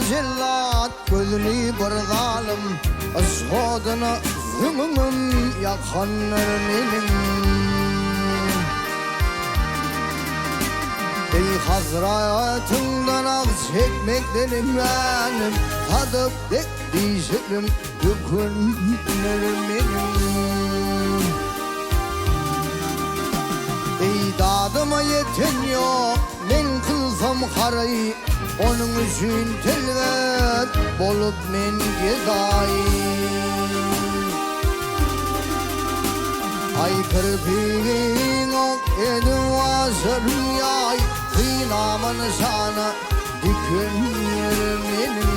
zellat gözünü bir zalim Ashoduna zımımım yakanlar benim Ey hazratından ağ çekmektenim benim Tadıp bekleyişim dökünlerim benim Ey dadıma yeten yok ben kılsam harayı Onun için telvet bolup men gezayım Ay kırpığın ok edin vasırım yay Kıynamın sana dikünlerim benim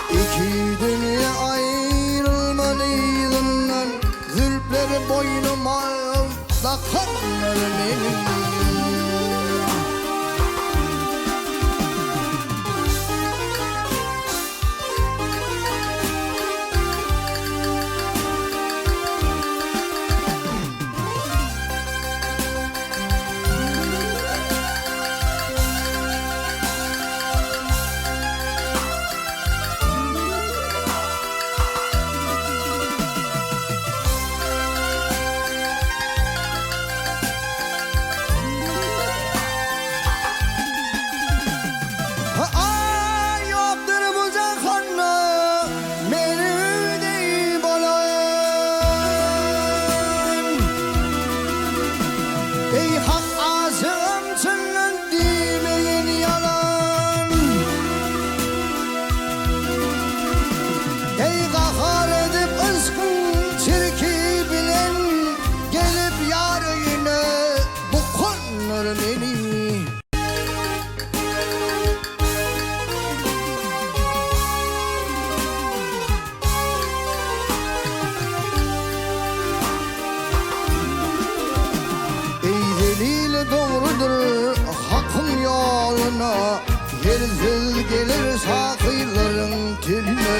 İki dünya ayrılmalıydım Zülpleri boynuma da kanlar benim Ey hak ağzım senden demeyin yalan Ey kahar edip ıskın çirki bilen Gelip yar yine bu konur beni Doğrudur hakkın yoluna Yersiz gelir sakıyların diline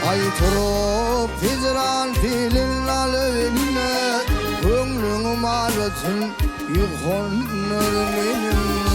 Ay turup hicran filin alevine Gönlüm ağrısın yıkanır benim